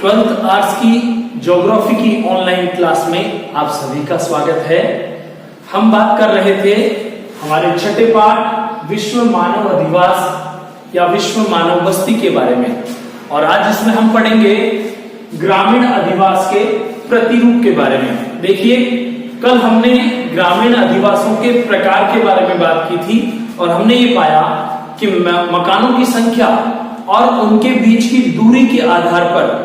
Twelfth arts की geography की online class में आप सभी का स्वागत है। हम बात कर रहे थे हमारे छठे पाठ विश्व मानव अधिवास या विश्व मानव बस्ती के बारे में, और आज इसमें हम पढ़ेंगे ग्रामीण अधिवास के प्रतिरूप के बारे में। देखिए, कल हमने ग्रामीण अधिवासों के प्रकार के बारे में बात की थी और हमने ये पाया कि मकानों की संख्या और उनके बीच की दूरी के आधार पर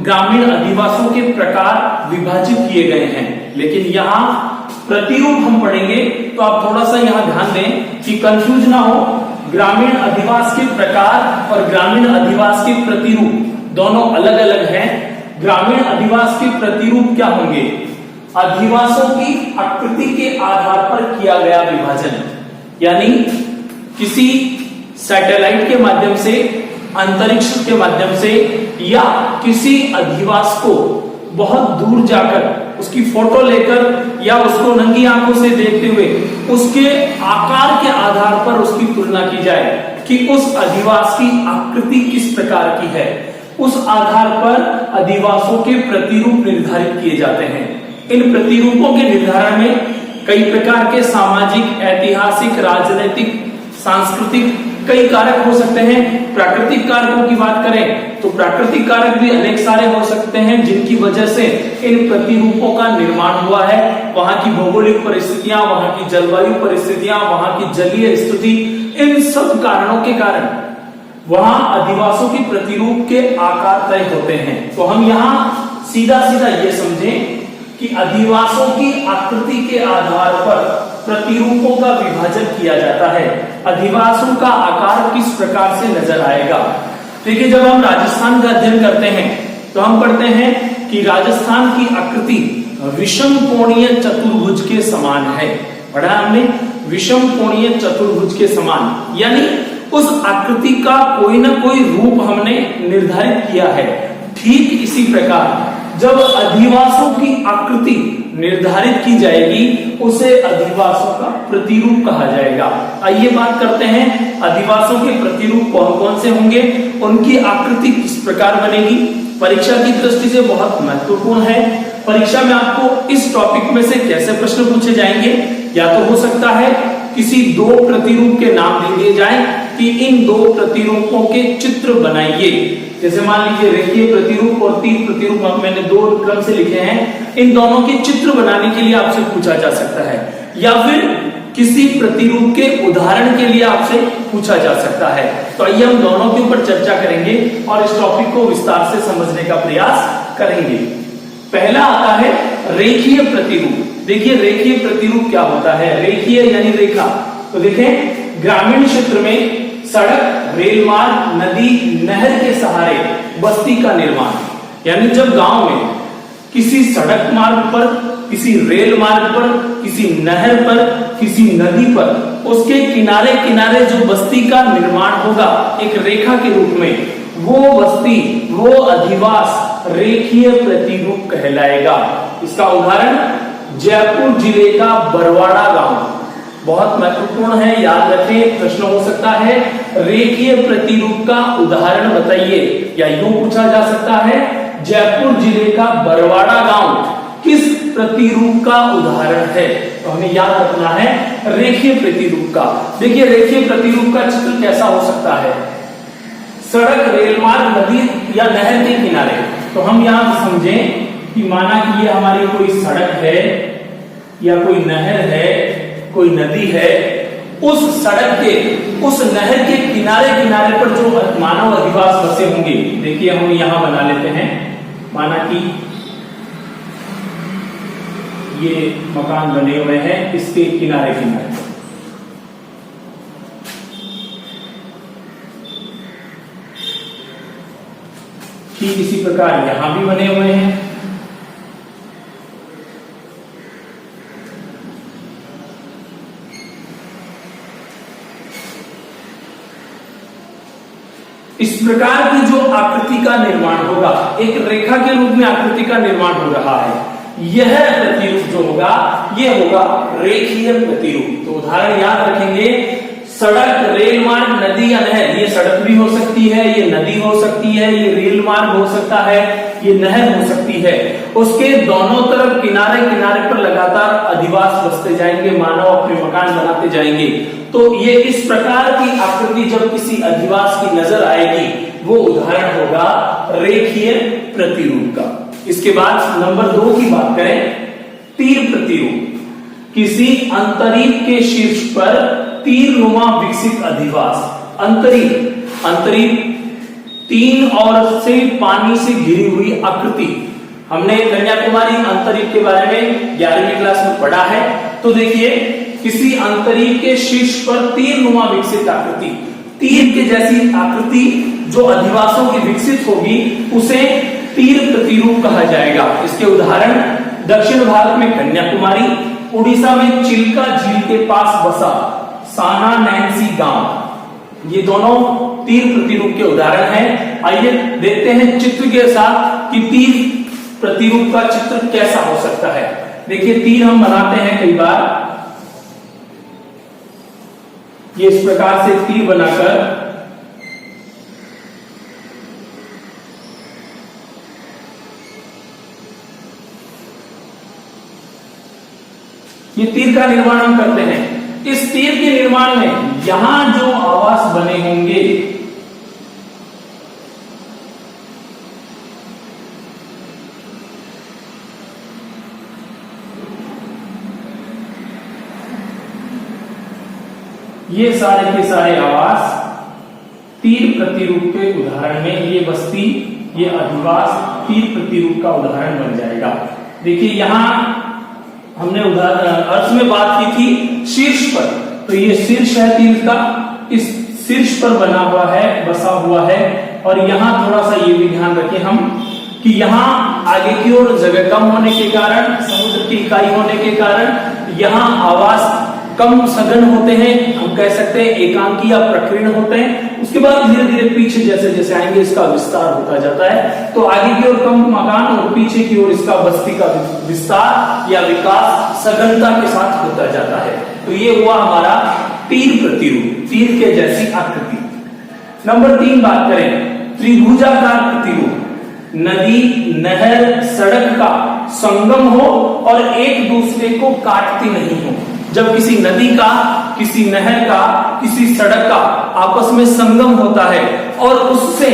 ग्रामीण अधिवासों के प्रकार विभाजित किए गए हैं। लेकिन यहाँ प्रतिरूप हम पढ़ेंगे तो आप थोड़ा सा यहाँ ध्यान दें कि कंफ्यूज ना हो। ग्रामीण अधिवास के प्रकार और ग्रामीण अधिवास के प्रतिरूप दोनों अलग अलग हैं। ग्रामीण अधिवास के प्रतिरूप क्या होंगे? अधिवासों की आकृति के आधार पर किया गया विभाजन, यानी किसी सैटेलाइट के माध्यम से, अंतरिक्ष के माध्यम से, या किसी अधिवास को बहुत दूर जाकर उसकी फोटो लेकर या उसको नंगी आंखों से देखते हुए उसके आकार के आधार पर उसकी तुलना की जाए कि उस अधिवास की आकृति किस प्रकार की है। उस आधार पर अधिवासों के प्रतिरूप निर्धारित किए जाते हैं। इन प्रतिरूपों के निर्धारण में कई प्रकार के सामाजिक, ऐतिहासिक, राजनीतिक, सांस्कृतिक कई कारक हो सकते हैं। प्राकृतिक कारकों की बात करें तो प्राकृतिक कारक भी अनेक सारे हो सकते हैं जिनकी वजह से इन प्रतिरूपों का निर्माण हुआ है। वहां की भौगोलिक परिस्थितियां, वहां की जलवायु परिस्थितियां, वहां की जलीय स्थिति, इन सब कारणों के कारण वहां अधिवासों की प्रतिरूप के आकार तय होते हैं। तो हम यहाँ सीधा सीधा ये समझें कि अधिवासों की आकृति के आधार पर प्रतिरूपों का विभाजन किया जाता है। अधिवासों का आकार किस प्रकार से नजर आएगा? देखिए, जब हम राजस्थान का अध्ययन करते हैं तो हम पढ़ते हैं कि राजस्थान की आकृति विषम कोणीय चतुर्भुज के समान है। पढ़ा हमने, विषम कोणीय चतुर्भुज के समान, यानी उस आकृति का कोई ना कोई रूप हमने निर्धारित किया है। ठीक इसी प्रकार जब अधिवासों की आकृति निर्धारित की जाएगी उसे अधिवासों का प्रतिरूप कहा जाएगा। आइए बात करते हैं अधिवासों के प्रतिरूप कौन कौन से होंगे, उनकी आकृति किस प्रकार बनेगी। परीक्षा की दृष्टि से बहुत महत्वपूर्ण है। परीक्षा में आपको इस टॉपिक में से कैसे प्रश्न पूछे जाएंगे? या तो हो सकता है किसी दो प्रतिरूप के नाम दे दिए जाए कि इन दो प्रतिरूपों के चित्र बनाइए। जैसे मान लीजिए रेखीय प्रतिरूप और तीर प्रतिरूप मैंने दो क्रम से लिखे हैं, इन दोनों के चित्र बनाने के लिए आपसे पूछा जा सकता है। या फिर किसी प्रतिरूप के उदाहरण के लिए आपसे पूछा जा सकता है। तो आइए हम दोनों के ऊपर चर्चा करेंगे और इस टॉपिक को विस्तार से समझने का प्रयास करेंगे। पहला आता है रेखीय प्रतिरूप। देखिए, रेखीय प्रतिरूप क्या होता है? रेखीय यानी रेखा। तो देखें, ग्रामीण क्षेत्र में सड़क, रेल मार्ग, नदी, नहर के सहारे बस्ती का निर्माण, यानी जब गांव में किसी सड़क मार्ग पर, किसी रेल मार्ग पर, किसी नहर पर, किसी नदी पर उसके किनारे किनारे जो बस्ती का निर्माण होगा एक रेखा के रूप में, वो बस्ती, वो अधिवास रेखीय प्रतिरूप कहलाएगा। इसका उदाहरण जयपुर जिले का बरवाड़ा गांव बहुत महत्वपूर्ण है, याद रखें, प्रश्न हो सकता है रेखीय प्रतिरूप का उदाहरण बताइए। या यूं पूछा जा सकता है जयपुर जिले का बरवाड़ा गांव किस प्रतिरूप का उदाहरण है? तो हमें याद रखना है रेखीय प्रतिरूप का। देखिए, रेखीय प्रतिरूप का चित्र कैसा हो सकता है? सड़क, रेल मार्ग, नदी या नहर के किनारे। तो हम यहां समझें कि माना कि ये हमारी कोई सड़क है या कोई नहर है, कोई नदी है। उस सड़क के, उस नहर के किनारे किनारे पर जो मानव अधिवास बसे होंगे, देखिए हम यहां बना लेते हैं, माना कि ये मकान बने हुए हैं इसके किनारे किनारे। ठीक इसी प्रकार यहां भी बने हुए हैं। इस प्रकार की जो आकृति का निर्माण होगा, एक रेखा के रूप में आकृति का निर्माण हो रहा है, यह प्रतिरूप जो होगा ये होगा रेखीय प्रतिरूप। तो उदाहरण याद रखेंगे, सड़क, रेल मार्ग, नदी या नहर, ये सड़क भी हो सकती है, ये नदी हो सकती है, ये रेल मार्ग हो सकता है, ये नहर हो सकती है। उसके दोनों तरफ किनारे किनारे पर लगातार अधिवास बसते जाएंगे, मानव अपने मकान बनाते जाएंगे। तो ये इस प्रकार की आकृति जब किसी अधिवास की नजर आएगी, वो उदाहरण होगा रेखीय प्रतिरूप का। इसके बाद नंबर 2 की बात करें, तीर प्रतिरूप। किसी अंतरीप के शीर्ष पर तीरनुमा विकसित अधिवास। अंतरीप 3 ओर से पानी से घिरी हुई आकृति। हमने कन्याकुमारी अंतरीप के बारे में 11वीं क्लास में पढ़ा है। तो देखिए, किसी अंतरीप के शीर्ष पर तीरनुमा विकसित आकृति, तीर के जैसी आकृति जो अधिवासों की विकसित होगी, उसे तीर प्रतिरूप कहा जाएगा। इसके उदाहरण दक्षिण भारत में कन्याकुमारी, उड़ीसा में चिल्का झील के पास बसा साना नैन्सी गांव, ये दोनों तीर प्रतिरूप के उदाहरण हैं। आइए देखते हैं चित्र के साथ कि तीर प्रतिरूप का चित्र कैसा हो सकता है। देखिए, तीर हम बनाते हैं कई बार, ये इस प्रकार से तीर बनाकर ये तीर का निर्माण हम करते हैं। इस तीर के निर्माण में यहां जो आवास बने होंगे, ये सारे के सारे आवास तीर प्रतिरूप के उदाहरण में, ये बस्ती, ये अधिवास तीर प्रतिरूप का उदाहरण बन जाएगा। देखिए, यहां हमने अर्थ में बात की थी शीर्ष पर, तो ये शीर्ष है तीर का, इस शीर्ष पर बना हुआ है, बसा हुआ है। और यहां थोड़ा सा ये भी ध्यान रखें हम कि यहां आगे की ओर जगह कम होने के कारण, समुद्र की इकाई होने के कारण यहां आवास कम सघन होते हैं, हम कह सकते हैं एकांकी या प्रकीर्ण होते हैं। उसके बाद धीरे धीरे पीछे जैसे जैसे आएंगे इसका विस्तार होता जाता है। तो आगे की ओर कम मकान और पीछे की ओर इसका बस्ती का विस्तार या विकास सघनता के साथ होता जाता है। तो ये हुआ हमारा तीर प्रतिरूप, तीर के जैसी आकृति। नंबर 3 बात करें, त्रिभुजाकार प्रतिरूप। नदी, नहर, सड़क का संगम हो और एक दूसरे को काटती नहीं हो। जब किसी नदी का, किसी नहर का, किसी सड़क का आपस में संगम होता है और उससे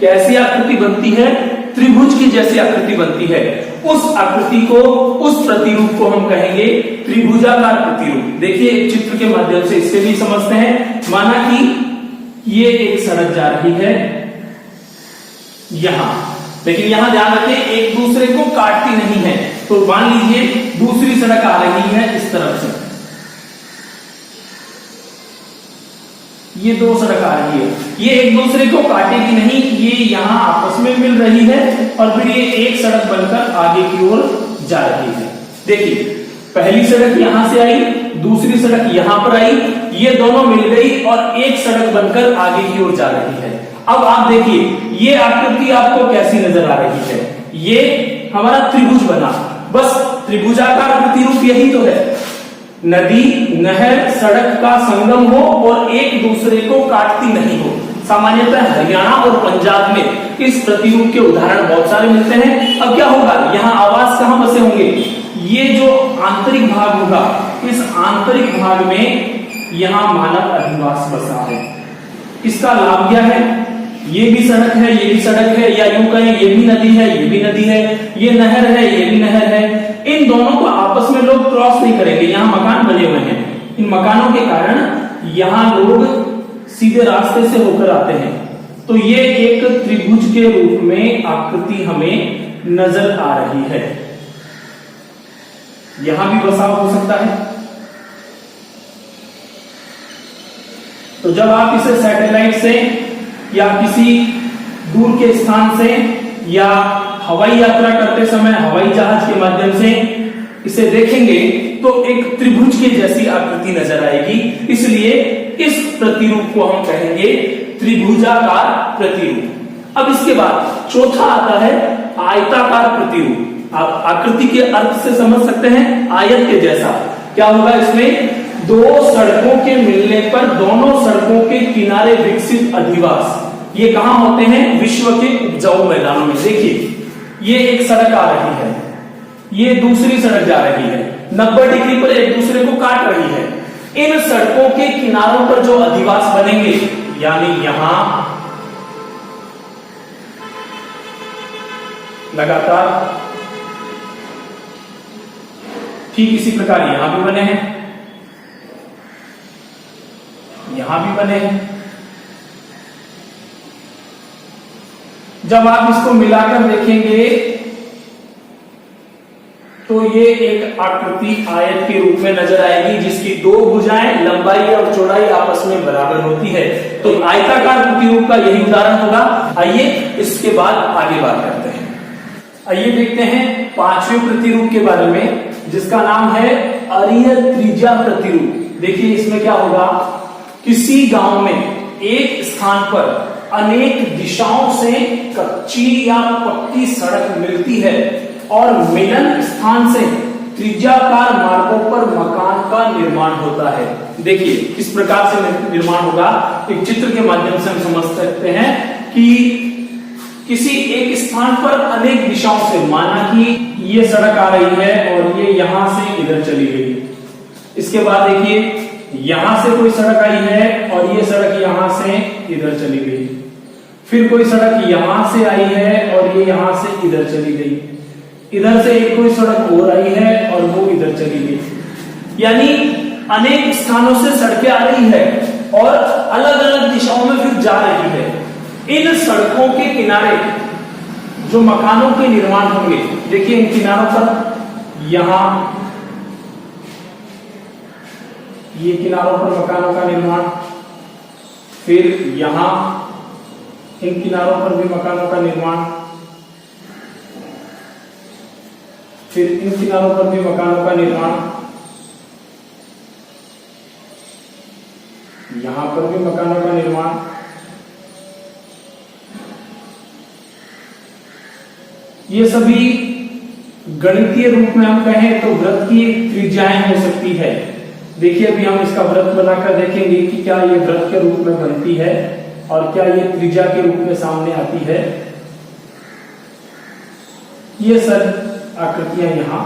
कैसी आकृति बनती है, त्रिभुज की जैसी आकृति बनती है, उस आकृति को, उस प्रतिरूप को हम कहेंगे त्रिभुजाकार प्रतिरूप। देखिए, चित्र के माध्यम से इससे भी समझते हैं। माना कि ये एक सड़क जा रही है यहां, लेकिन यहां ध्यान रखें एक दूसरे को काटती नहीं है। तो मान लीजिए दूसरी सड़क आ रही है इस तरफ से, ये 2 सड़क आ रही है, ये एक दूसरे को काटेगी नहीं, ये यहां आपस में मिल रही है और फिर ये एक सड़क बनकर आगे की ओर जा रही है। देखिए, पहली सड़क यहां से आई, दूसरी सड़क यहां पर आई, ये दोनों मिल गई और एक सड़क बनकर आगे की ओर जा रही है। अब आप देखिए, ये आकृति आपको कैसी नजर आ रही है, ये हमारा त्रिभुज बना। बस त्रिभुजाकार प्रतिरूप यही तो है, नदी, नहर, सड़क का संगम हो और एक दूसरे को काटती नहीं हो। सामान्यतः हरियाणा और पंजाब में इस प्रतिरूप के उदाहरण बहुत सारे मिलते हैं। अब क्या होगा, यहाँ आवास कहां बसे होंगे, ये जो आंतरिक भाग होगा, इस आंतरिक भाग में यहां मानव अधिवास बसा है। इसका लाभ क्या है, ये भी सड़क है, ये भी सड़क है, या यूं कहें ये भी नदी है, ये भी नदी है, ये नहर है, ये भी नहर है। इन दोनों को आपस में लोग क्रॉस नहीं करेंगे। यहाँ मकान बने हुए हैं, इन मकानों के कारण यहाँ लोग सीधे रास्ते से होकर आते हैं। तो ये एक त्रिभुज के रूप में आकृति हमें नजर आ रही है। यहां भी बसाव हो सकता है। तो जब आप इसे सैटेलाइट से या किसी दूर के स्थान से या हवाई यात्रा करते समय हवाई जहाज के माध्यम से इसे देखेंगे तो एक त्रिभुज के जैसी आकृति नजर आएगी। इसलिए इस प्रतिरूप को हम कहेंगे त्रिभुजाकार प्रतिरूप। अब इसके बाद चौथा आता है आयताकार प्रतिरूप। आप आकृति के अर्थ से समझ सकते हैं, आयत के जैसा। क्या होगा, इसमें दो सड़कों के मिलने पर दोनों सड़कों के किनारे विकसित अधिवास, ये कहां होते हैं? विश्व के उपजाऊ मैदानों में। देखिए ये एक सड़क आ रही है, ये दूसरी सड़क जा रही है, 90 डिग्री पर एक दूसरे को काट रही है। इन सड़कों के किनारों पर जो अधिवास बनेंगे, यानी यहां लगातार, ठीक इसी प्रकार यहां भी बने हैं, यहां भी बने हैं। जब आप इसको मिलाकर देखेंगे तो ये एक आकृति आयत के रूप में नजर आएगी, जिसकी दो भुजाएं, लंबाई और चौड़ाई आपस में बराबर होती है। तो आयताकार प्रतिरूप का यही उदाहरण होगा। आइए इसके बाद आगे बात करते हैं। आइए देखते हैं पांचवें प्रतिरूप के बारे में, जिसका नाम है अरीय त्रिज्या प्रतिरूप। देखिए इसमें क्या होगा, किसी गांव में एक स्थान पर अनेक दिशाओं से कच्ची या पक्की सड़क मिलती है और मिलन स्थान से त्रिज्याकार मार्गों पर मकान का निर्माण होता है। देखिए किस प्रकार से निर्माण होगा, एक चित्र के माध्यम से हम समझ सकते हैं कि किसी एक स्थान पर अनेक दिशाओं से, माना कि ये सड़क आ रही है और ये यहां से इधर चली गई। इसके बाद देखिए यहां से कोई सड़क आई है और ये सड़क यहां से इधर चली गई। फिर कोई सड़क यहां से आई है और ये यहां से इधर चली गई। इधर से एक कोई सड़क और आई है और वो इधर चली गई। यानी अनेक स्थानों से सड़कें आ रही है और अलग अलग दिशाओं में फिर जा रही है। इन सड़कों के किनारे जो मकानों के निर्माण होंगे, देखिए इन किनारों पर, यहां ये किनारों पर मकानों का निर्माण, फिर यहां इन किनारों पर भी मकानों का निर्माण, फिर इन किनारों पर भी मकानों का निर्माण, यहां पर भी मकानों का निर्माण। ये सभी गणितीय रूप में हम कहें तो वृत्त की त्रिज्याएं हो सकती है। देखिए अभी हम इसका वृत्त बनाकर देखेंगे कि क्या ये वृत्त के रूप में बनती है और क्या ये त्रिज्या के रूप में सामने आती है। ये सब आकृतियां यहां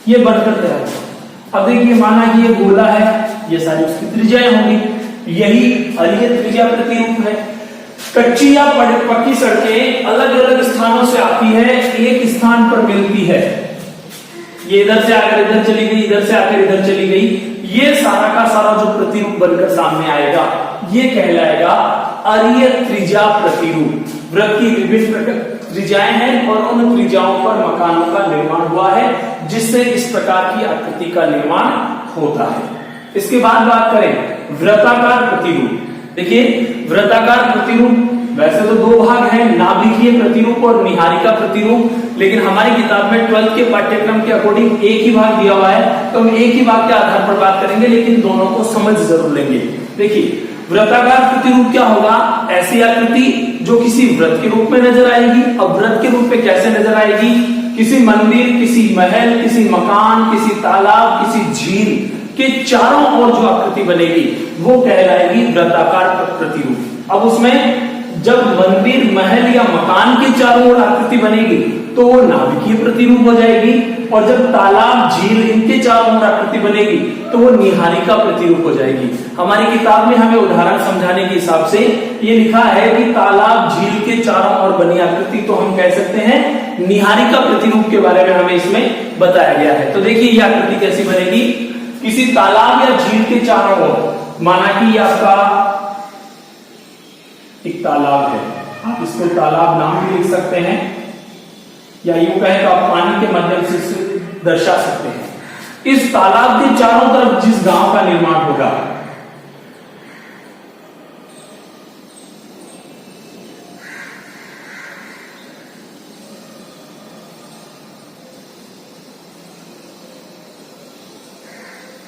ये बनकर तैयार। अब देखिए माना कि ये गोला है, ये सारी उसकी त्रिज्याएं होंगी। यही अरीय त्रिज्या प्रतिरूप है। कच्ची या पक्की सड़कें अलग अलग स्थानों से आती है, एक स्थान पर मिलती है। ये इधर से आकर इधर चली गई, इधर से आकर इधर चली गई। ये सारा का सारा जो प्रतिरूप बनकर सामने आएगा, ये कहलाएगा अरीय त्रिज्या प्रतिरूप। वृत्त की विभिन्न त्रिज्याएं हैं और उन त्रिज्याओं पर मकानों का निर्माण हुआ है, जिससे इस प्रकार की आकृति का निर्माण होता है। इसके बाद बात करें वृत्ताकार प्रतिरूप। देखिए वृत्ताकार प्रतिरूप वैसे तो दो भाग हैं, नाभिकीय प्रतिरूप और निहारिका प्रतिरूप, लेकिन हमारी किताब में 12th के पाठ्यक्रम के अकॉर्डिंग एक ही भाग दिया हुआ है, तो हम एक ही भाग के आधार पर बात करेंगे, लेकिन दोनों को समझ जरूर लेंगे। देखिए वृत्ताकार प्रतिरूप क्या होगा, ऐसी आकृति जो किसी वृत्त के रूप में नजर आएगी। अब वृत्त के रूप में कैसे नजर आएगी, किसी मंदिर, किसी महल, किसी मकान, किसी तालाब, किसी झील के चारों ओर जो आकृति बनेगी वो कहलाएगी वृत्ताकार प्रतिरूप। अब उसमें जब मंदिर, महल या मकान के चारों ओर आकृति बनेगी तो वो नाभिकीय प्रतिरूप हो जाएगी, और जब तालाब, झील इनके चारों ओर आकृति बनेगी तो वो निहारिका प्रतिरूप हो जाएगी। हमारी किताब में हमें उदाहरण समझाने के हिसाब से ये लिखा है कि तालाब, झील के चारों ओर बनी आकृति तो हम कह सकते हैं निहारिका प्रतिरूप के बारे में हमें इसमें बताया गया है। तो देखिए ये आकृति कैसी बनेगी, किसी तालाब या झील के चारों ओर, माना कि ये आपका एक तालाब है, आप इसको तालाब नाम भी लिख सकते हैं, या यूं कहें तो आप पानी के माध्यम से इसे दर्शा सकते हैं। इस तालाब के चारों तरफ जिस गांव का निर्माण होगा,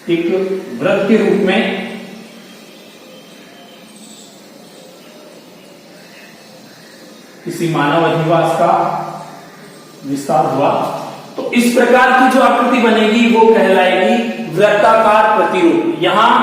एक वृत्त के रूप में किसी मानव अधिवास का विस्तार हुआ, तो इस प्रकार की जो आकृति बनेगी वो कहलाएगी वृत्ताकार प्रतिरूप। यहाँ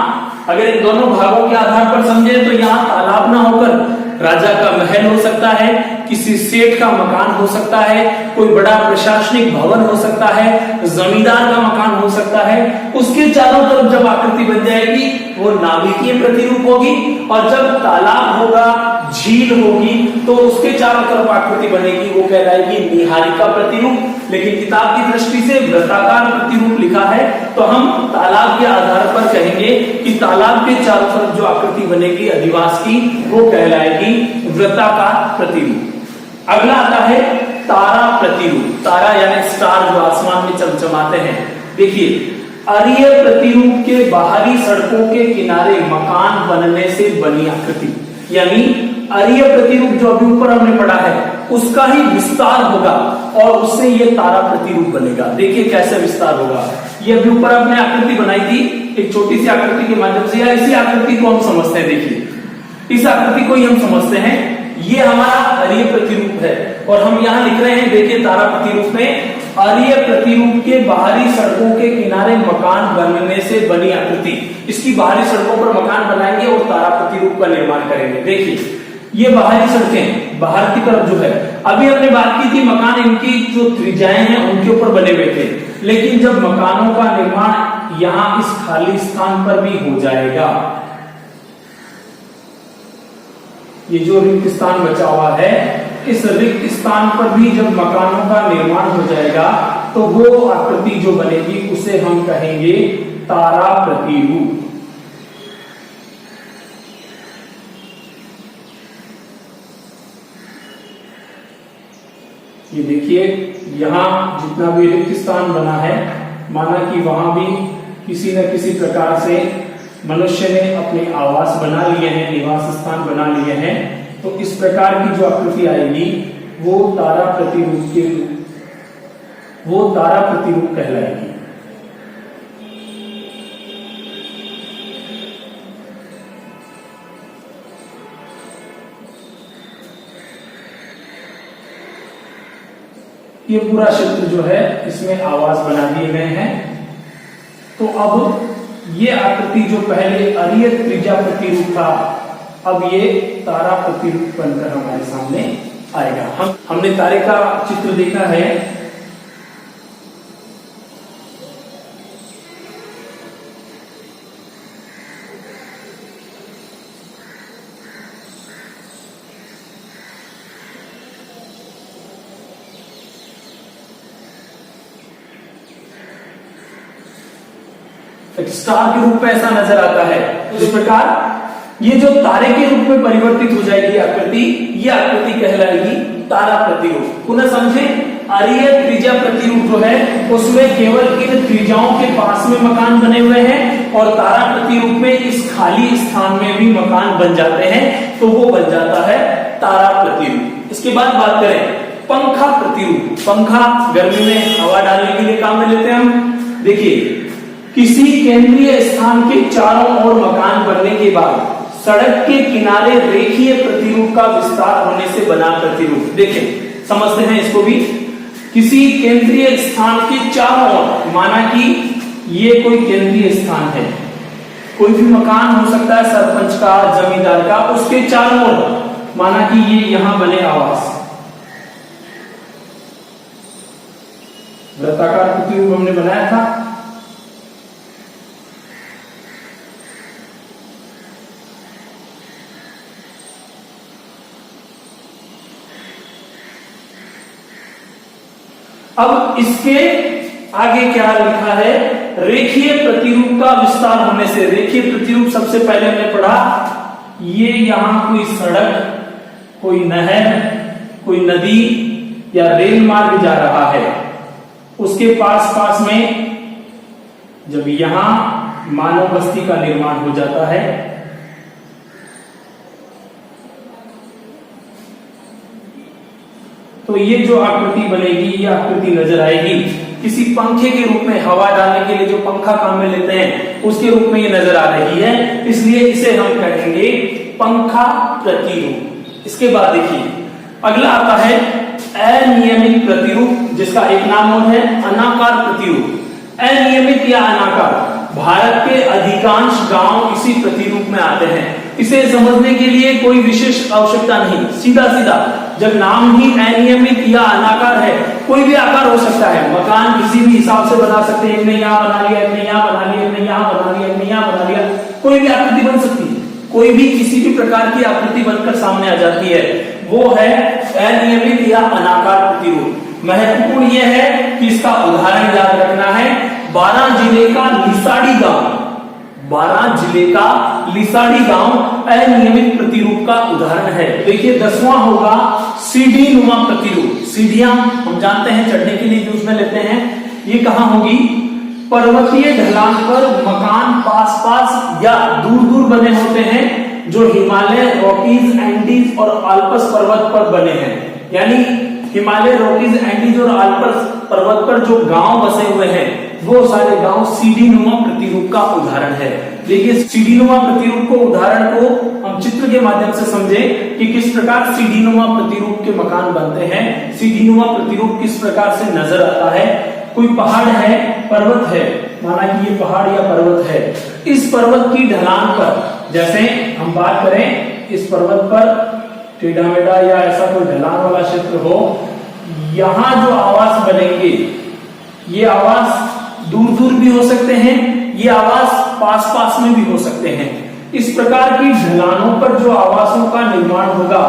अगर इन दोनों भागों के आधार पर समझे तो यहाँ तालाब ना होकर राजा का महल हो सकता है, किसी सेठ का मकान हो सकता है, कोई बड़ा प्रशासनिक भवन हो सकता है, जमींदार का मकान हो सकता है। उसके चारों तरफ जब आकृति बन जाएगी वो नाभिकीय प्रतिरूप होगी, और जब तालाब होगा, झील होगी, तो उसके चारों तरफ आकृति बनेगी, वो कहलाएगी निहारिका प्रतिरूप। लेकिन किताब की दृष्टि से वृत्ताकार प्रतिरूप लिखा है, तो हम तालाब के आधार पर कहेंगे कि तालाब के चारों तरफ जो आकृति बनेगी अधिवास की, वो कहलाएगी वृत्ताकार प्रतिरूप। अगला आता है तारा प्रतिरूप। तारा यानी स्टार जो आसमान में चमचमाते हैं। देखिए, अरीय प्रतिरूप के बाहरी सड़कों के किनारे मकान बनने से बनी आकृति, यानी अरीय प्रतिरूप जो अभी ऊपर हमने पढ़ा है उसका ही विस्तार होगा और उससे ये तारा प्रतिरूप बनेगा। देखिए कैसे विस्तार होगा। ये अभी ऊपर आपने आकृति बनाई थी एक छोटी सी आकृति के माध्यम से, या इसी आकृति को हम समझते हैं। देखिए इस आकृति को ही हम समझते हैं, ये हमारा अरीय प्रतिरूप है और हम यहाँ लिख रहे हैं। देखिए तारा प्रतिरूप में अरीय प्रतिरूप के बाहरी सड़कों के किनारे मकान बनने से बनी आकृति, इसकी बाहरी सड़कों पर मकान बनाएंगे और तारा प्रतिरूप का निर्माण करेंगे। देखिए ये बाहरी सड़कें, बाहर की तरफ जो है, अभी हमने बात की थी मकान इनकी जो त्रिज्याएं हैं उनके ऊपर बने हुए थे, लेकिन जब मकानों का निर्माण यहाँ इस खाली स्थान पर भी हो जाएगा, ये जो रिक्त स्थान बचा हुआ है, इस रिक्त स्थान पर भी जब मकानों का निर्माण हो जाएगा तो वो आकृति जो बनेगी उसे हम कहेंगे तारा प्रतिरूप। ये देखिए यहाँ जितना भी रिक्त स्थान बना है, माना कि वहां भी किसी न किसी प्रकार से मनुष्य ने अपने आवास बना लिए हैं, निवास स्थान बना लिए हैं, तो इस प्रकार की जो आकृति आएगी वो तारा प्रतिरूप कहलाएगी। ये पूरा क्षेत्र जो है इसमें आवास बना दिए गए हैं। तो अब ये आकृति जो पहले अरीय त्रिज्या प्रतिरूप था, अब ये तारा प्रतिरूप बनकर हमारे सामने आएगा। हमने तारे का चित्र देखा है। स्टार के रूप में ऐसा नजर आता है। इस प्रकार ये जो तारे के रूप में परिवर्तित हो जाएगी आकृति, ये आकृति कहलाएगी तारा प्रतिरूप। पुनः समझे, अरीय त्रिज्या प्रतिरूप जो है उसमें केवल इन त्रिज्याओं के पास में मकान बने हुए हैं, और तारा प्रतिरूप में इस खाली स्थान में भी मकान बन जाते हैं, तो वो बन जाता है तारा प्रतिरूप। इसके बाद बात करें पंखा प्रतिरूप। पंखा गर्मी में हवा डालने के लिए काम में लेते हैं हम। देखिए किसी केंद्रीय स्थान के चारों ओर मकान बनने के बाद सड़क के किनारे रेखीय प्रतिरूप का विस्तार होने से बना प्रतिरूप। देखें समझते हैं इसको भी। किसी केंद्रीय स्थान के चारों ओर, माना कि ये कोई केंद्रीय स्थान है, कोई भी मकान हो सकता है सरपंच का, जमींदार का, उसके चारों ओर माना कि ये यहां बने आवास। वृत्ताकार प्रतिरूप हमने बनाया था। अब इसके आगे क्या लिखा है, रेखीय प्रतिरूप का विस्तार होने से। रेखीय प्रतिरूप सबसे पहले हमने पढ़ा, ये यहां कोई सड़क, कोई नहर, कोई नदी या रेल मार्ग जा रहा है, उसके पास में जब यहां मानव बस्ती का निर्माण हो जाता है, तो ये जो आकृति बनेगी, ये आकृति नजर आएगी। किसी पंखे के रूप में, हवा डालने के लिए जो पंखा काम में लेते हैं उसके रूप में ये नजर आ रही है, इसलिए इसे हम कहेंगे पंखा प्रतिरूप। इसके बाद देखिए अगला आता है अनियमित प्रतिरूप, जिसका एक नाम और है अनाकार प्रतिरूप। अनियमित या अनाकार, भारत के अधिकांश गांव इसी प्रतिरूप में आते हैं। इसे समझने के लिए कोई विशेष आवश्यकता नहीं, सीधा सीधा जब नाम ही अनियमित या अनाकार है, कोई भी आकार हो सकता है, मकान किसी भी हिसाब से बना सकते हैं, एक ने यहाँ बना लिया, एक ने यहाँ बना लिया, एक ने यहाँ बना लिया, एक ने यहाँ बना लिया, कोई भी आकृति बन सकती है, कोई भी किसी भी प्रकार की आकृति बनकर सामने आ जाती है, वो है अनियमित या अनाकार प्रतिरूप। महत्वपूर्ण यह है कि इसका उदाहरण याद रखना है, 12 जिले का लिसाड़ी गांव, 12 जिले का लिसाड़ी गांव अनियमित प्रतिरूप का उदाहरण है। देखिए 10वां होगा सीढ़ी नुमा प्रतिरूप। सीढ़ियां हम जानते हैं चढ़ने के लिए यूज में लेते हैं, ये कहां होगी? पर्वतीय ढलान पर मकान पास पास या दूर दूर बने होते हैं, जो हिमालय, रॉकीज, एंडीज और आल्प्स पर्वत पर बने हैं। यानी हिमालय, रॉकीज, एंडीज और आल्प्स पर्वत पर जो गांव बसे हुए हैं, वो सारे गांव सीढ़ी नुमा प्रतिरूप का उदाहरण है। देखिए सीढ़ी नुमा प्रतिरूप को, उदाहरण को हम चित्र के माध्यम से समझें कि किस प्रकार सीढ़ी नुमा प्रतिरूप के मकान बनते हैं, सीढ़ी नुमा प्रतिरूप किस प्रकार से नजर आता है। कोई पहाड़ है, पर्वत है, माना कि ये पहाड़ या पर्वत है, इस पर्वत की ढलान पर, जैसे हम बात करें इस पर्वत पर टेढ़ा मेढ़ा या ऐसा कोई ढलान वाला क्षेत्र हो, यहां जो आवास बनेंगे, ये आवास दूर दूर भी हो सकते हैं, ये आवास पास पास में भी हो सकते हैं। इस प्रकार की ढलानों पर जो आवासों का निर्माण होगा,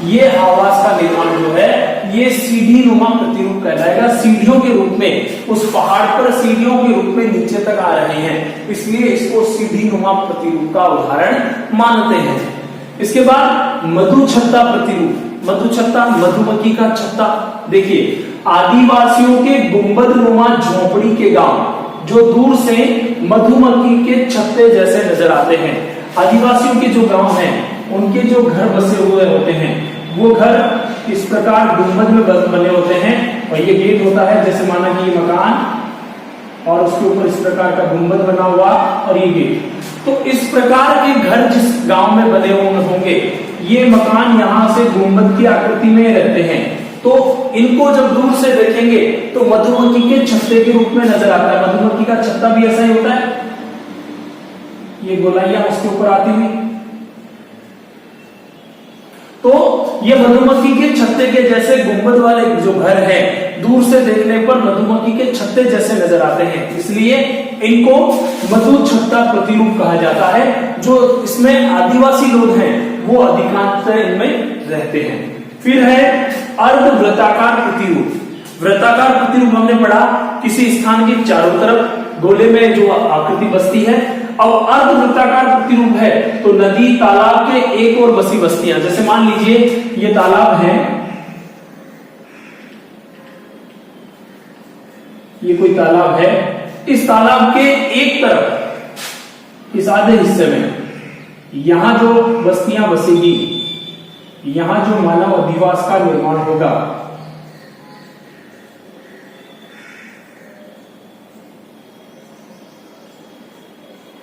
ये आवास का निर्माण जो है ये सीढ़ी नुमा प्रतिरूप कहलाएगा। सीढ़ियों के रूप में, उस पहाड़ पर सीढ़ियों के रूप में नीचे तक आ रहे हैं, इसलिए इसको सीढ़ी नुमा प्रतिरूप का उदाहरण मानते हैं। इसके बाद मधु छत्ता प्रतिरूप। मधु छत्ता, मधुमक्खी का छत्ता। देखिए आदिवासियों के गुंबद नुमा झोपड़ी के गांव जो दूर से मधुमक्खी के छत्ते जैसे नजर आते हैं। आदिवासियों के जो गांव हैं, उनके जो घर बसे हुए होते हैं, वो घर इस प्रकार गुंबद में बने होते हैं, और ये गेट होता है, जैसे माना कि ये मकान और उसके ऊपर इस प्रकार का गुंबद बना हुआ और ये गेट। तो इस प्रकार के घर जिस गांव में बने हुए होंगे, ये मकान यहां से गुंबद की आकृति में रहते हैं, तो इनको जब दूर से देखेंगे तो मधुमक्खी के छत्ते के रूप में नजर आता है। मधुमक्खी का छत्ता भी ऐसा ही होता है, ये गोलाइयां उसके ऊपर आती हुई, तो ये मधुमक्खी के छत्ते के जैसे गुंबद वाले जो घर है, दूर से देखने पर मधुमक्खी के छत्ते जैसे नजर आते हैं, इसलिए इनको मधु छत्ता प्रतिरूप कहा जाता है। जो इसमें आदिवासी लोग हैं वो अधिकांश इनमें रहते हैं। फिर है अर्धवृत्ताकार प्रतिरूप। वृत्ताकार प्रतिरूप हमने पढ़ा, किसी स्थान के चारों तरफ गोले में जो आकृति बसती है। अब अर्धवृत्ताकार प्रतिरूप है तो नदी, तालाब के एक और बसी बस्तियां, जैसे मान लीजिए ये तालाब है, ये कोई तालाब है, इस तालाब के एक तरफ, इस आधे हिस्से में यहां जो बस्तियां बसेगी, यहां जो मानव अधिवास का निर्माण होगा,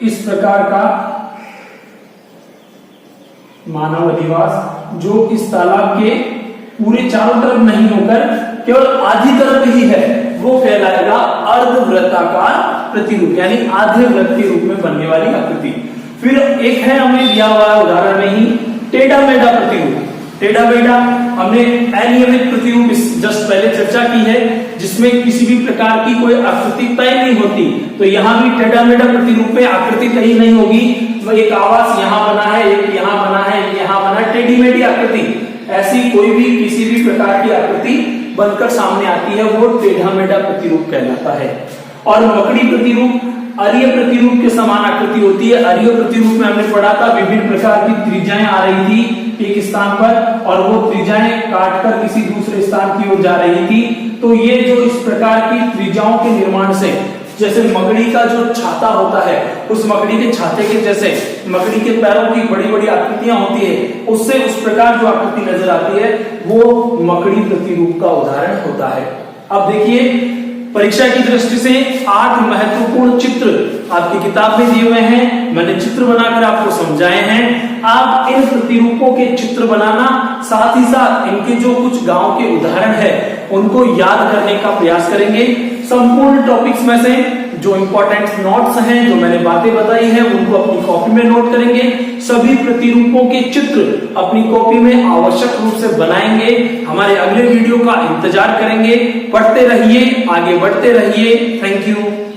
इस प्रकार का मानव अधिवास जो इस तालाब के पूरे चारों तरफ नहीं होकर केवल आधी तरफ ही है, वो कहलाएगा अर्धवृत्ताकार प्रतिरूप, यानी आधे वृत्त के रूप में बनने वाली आकृति। फिर एक है हमें दिया हुआ उदाहरण में ही टेढ़ा मेढ़ा प्रतिरूप। टेढ़ा मेढ़ा हमने अनियमित प्रतिरूप जस्ट पहले चर्चा की है, जिसमें किसी भी प्रकार की कोई आकृति तय नहीं होती, तो यहां भी टेढ़ा मेढ़ा प्रतिरूप में आकृति तय नहीं होगी। एक आवास यहां बना है, एक यहां बना है, एक यहां बना है, टेढ़ी मेढ़ी आकृति, ऐसी कोई भी किसी भी प्रकार की आकृति बनकर सामने आती है, वो टेढ़ा मेढ़ा प्रतिरूप कहलाता है। और मकड़ी प्रतिरूप अरीय प्रतिरूप के समान आकृति होती है। अरीय प्रतिरूप में हमने पढ़ा था विभिन्न प्रकार की त्रिज्याएं आ रही थी एक स्थान पर, और वो त्रिज्याएं काटकर किसी दूसरे स्थान की ओर जा रही थी। तो ये जो इस प्रकार की त्रिज्याओं के निर्माण से, जैसे मकड़ी का जो छाता होता है, उस मकड़ी के छाते के जैसे मकड़ी के पैरों की बड़ी बड़ी आकृतियां होती है, उससे उस प्रकार जो आकृति नजर आती है वो मकड़ी प्रतिरूप का उदाहरण होता है। अब देखिए परीक्षा की दृष्टि से 8 महत्वपूर्ण चित्र आपकी किताब में दिए हुए हैं, मैंने चित्र बनाकर आपको समझाए हैं। आप इन प्रतिरूपों के चित्र बनाना, साथ ही साथ इनके जो कुछ गांव के उदाहरण है उनको याद करने का प्रयास करेंगे। संपूर्ण टॉपिक्स में से जो इंपॉर्टेंट नोट्स हैं, जो मैंने बातें बताई हैं, उनको अपनी कॉपी में नोट करेंगे। सभी प्रतिरूपों के चित्र अपनी कॉपी में आवश्यक रूप से बनाएंगे। हमारे अगले वीडियो का इंतजार करेंगे। पढ़ते रहिए, आगे बढ़ते रहिए। Thank you.